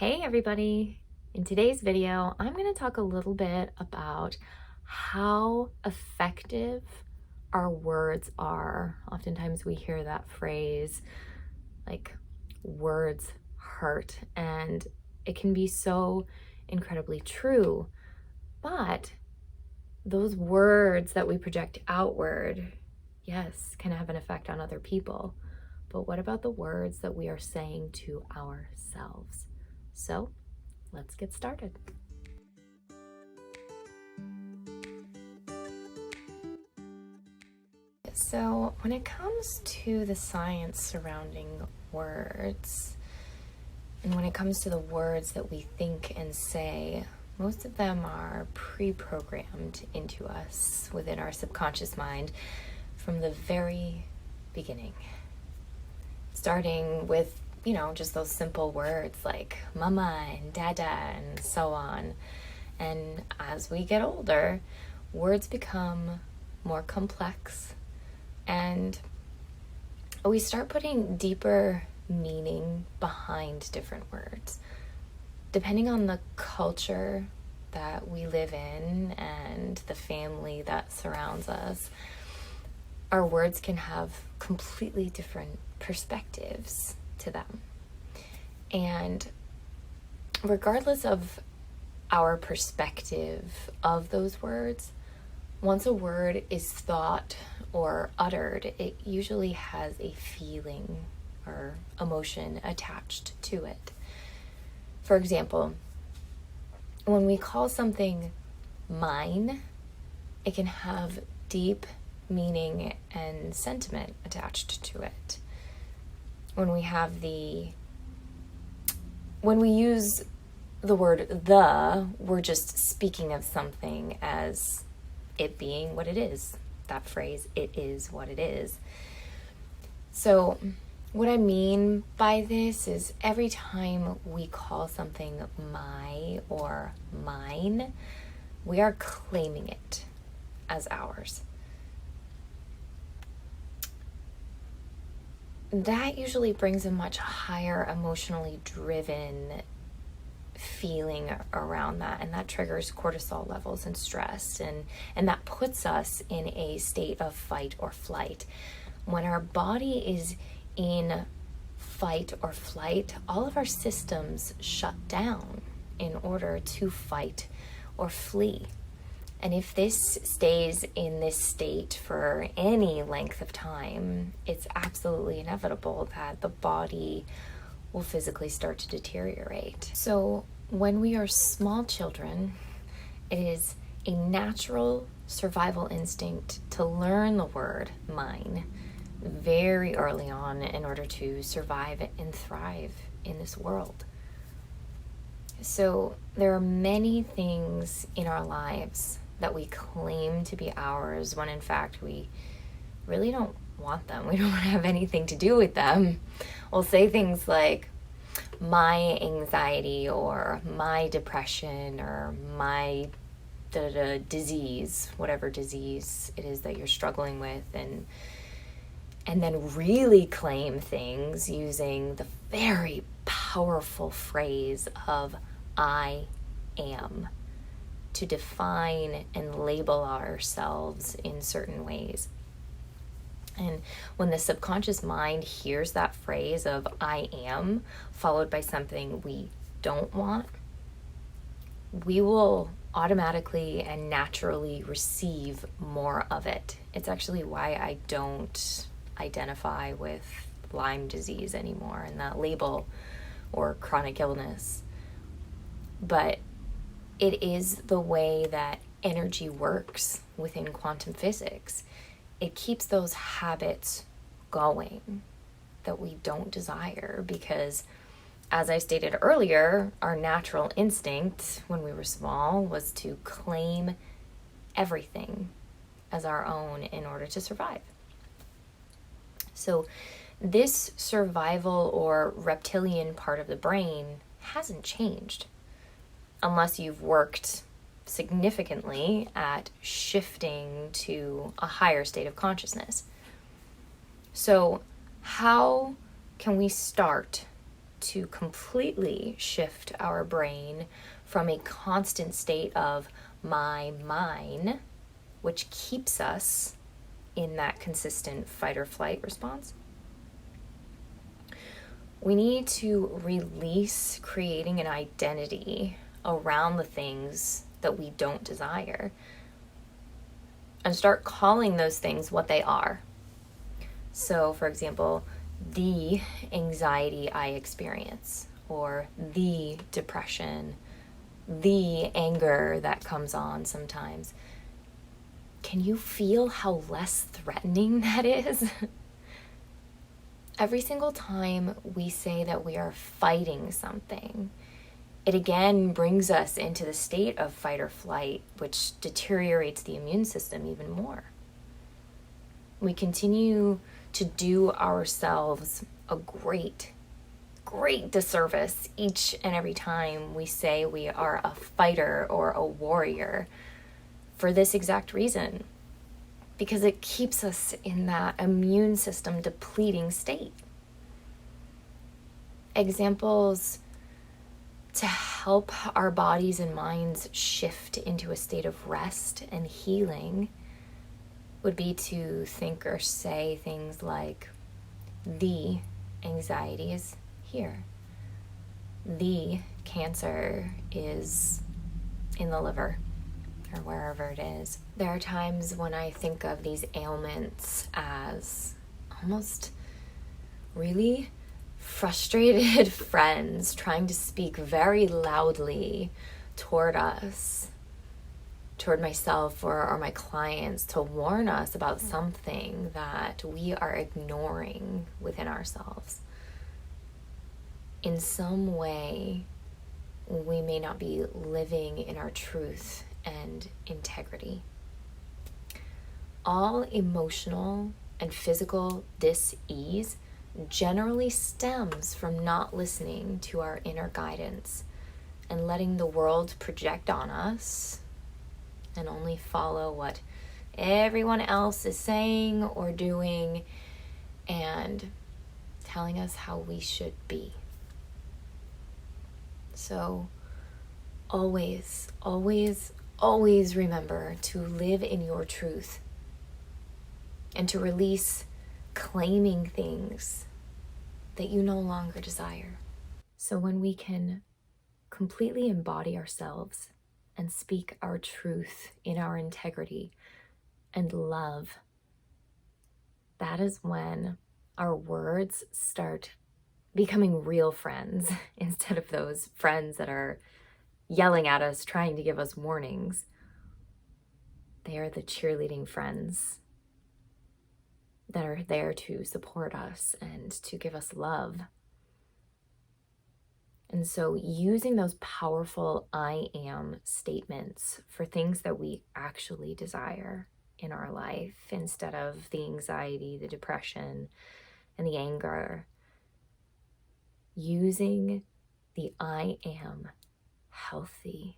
Hey everybody! In today's video, I'm going to talk a little bit about how effective our words are. Oftentimes we hear that phrase like words hurt, and it can be so incredibly true, but those words that we project outward, yes, can have an effect on other people. But what about the words that we are saying to ourselves? So let's get started. So when it comes to the science surrounding words, and when it comes to the words that we think and say, most of them are pre-programmed into us within our subconscious mind from the very beginning. Starting with, just those simple words like mama and dada and so on. And as we get older, words become more complex and we start putting deeper meaning behind different words. Depending on the culture that we live in and the family that surrounds us, our words can have completely different perspectives to them. And regardless of our perspective of those words, once a word is thought or uttered, it usually has a feeling or emotion attached to it. For example, when we call something mine, it can have deep meaning and sentiment attached to it. When we use the word the, we're just speaking of something as it being what it is. That phrase, it is what it is. So what I mean by this is every time we call something my or mine, we are claiming it as ours. That usually brings a much higher emotionally driven feeling around that, and that triggers cortisol levels and stress, and that puts us in a state of fight or flight. When our body is in fight or flight, all of our systems shut down in order to fight or flee. And if this stays in this state for any length of time, it's absolutely inevitable that the body will physically start to deteriorate. So when we are small children, it is a natural survival instinct to learn the word mine very early on in order to survive and thrive in this world. So there are many things in our lives that we claim to be ours when in fact we really don't want them. We don't have anything to do with them. We'll say things like my anxiety or my depression or my disease, whatever disease it is that you're struggling with, and then really claim things using the very powerful phrase of I am, to define and label ourselves in certain ways. And when the subconscious mind hears that phrase of I am, followed by something we don't want, we will automatically and naturally receive more of it. It's actually why I don't identify with Lyme disease anymore and that label or chronic illness. But it is the way that energy works within quantum physics. It keeps those habits going that we don't desire because, as I stated earlier, our natural instinct when we were small was to claim everything as our own in order to survive. So this survival or reptilian part of the brain hasn't changed unless you've worked significantly at shifting to a higher state of consciousness. So how can we start to completely shift our brain from a constant state of my, mine, which keeps us in that consistent fight or flight response. We need to release creating an identity around the things that we don't desire and start calling those things what they are. So, for example, the anxiety I experience, or the depression, the anger that comes on sometimes. Can you feel how less threatening that is? Every single time we say that we are fighting something, it again brings us into the state of fight or flight, which deteriorates the immune system even more. We continue to do ourselves a great disservice each and every time we say we are a fighter or a warrior for this exact reason, because it keeps us in that immune system depleting state. Examples to help our bodies and minds shift into a state of rest and healing would be to think or say things like, the anxiety is here. The cancer is in the liver or wherever it is. There are times when I think of these ailments as almost really frustrated friends trying to speak very loudly toward us, toward myself or my clients, to warn us about something that we are ignoring within ourselves. In some way, we may not be living in our truth and integrity. All emotional and physical dis-ease generally stems from not listening to our inner guidance and letting the world project on us and only follow what everyone else is saying or doing and telling us how we should be. So always, always, always remember to live in your truth and to release claiming things that you no longer desire. So when we can completely embody ourselves and speak our truth in our integrity and love, that is when our words start becoming real friends instead of those friends that are yelling at us, trying to give us warnings. They are the cheerleading friends that are there to support us and to give us love. And so using those powerful I am statements for things that we actually desire in our life instead of the anxiety, the depression, and the anger. Using the I am healthy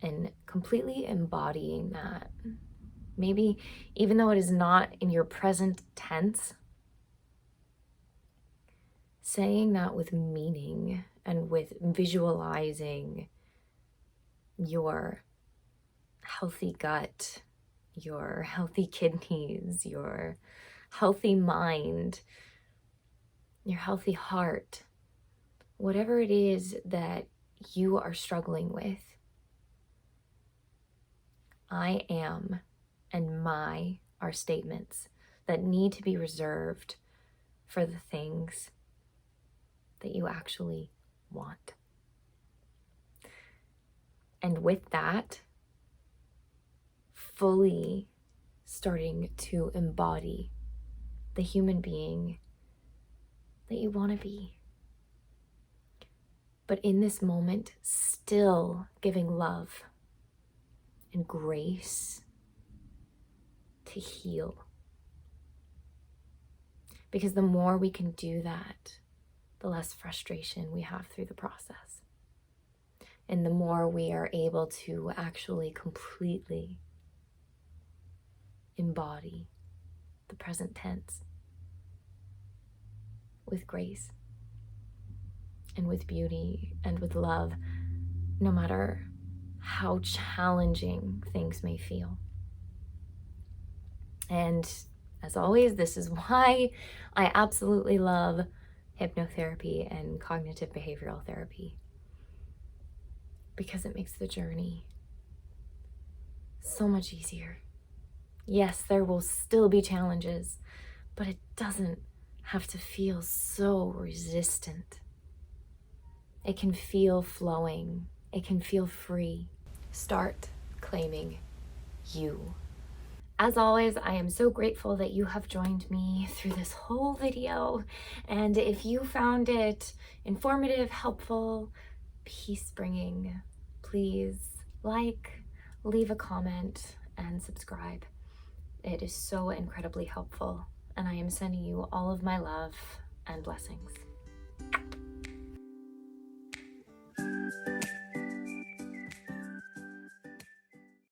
and completely embodying that. Maybe even though it is not in your present tense, saying that with meaning and with visualizing your healthy gut, your healthy kidneys, your healthy mind, your healthy heart, whatever it is that you are struggling with. I am and my are statements that need to be reserved for the things that you actually want. And with that, fully starting to embody the human being that you want to be. But in this moment, still giving love and grace to heal. Because the more we can do that, the less frustration we have through the process. And the more we are able to actually completely embody the present tense with grace and with beauty and with love, no matter how challenging things may feel. And as always, this is why I absolutely love hypnotherapy and cognitive behavioral therapy, because it makes the journey so much easier. Yes, there will still be challenges, but it doesn't have to feel so resistant. It can feel flowing. It can feel free. Start claiming you. As always, I am so grateful that you have joined me through this whole video. And if you found it informative, helpful, peace-bringing, please like, leave a comment, and subscribe. It is so incredibly helpful. And I am sending you all of my love and blessings.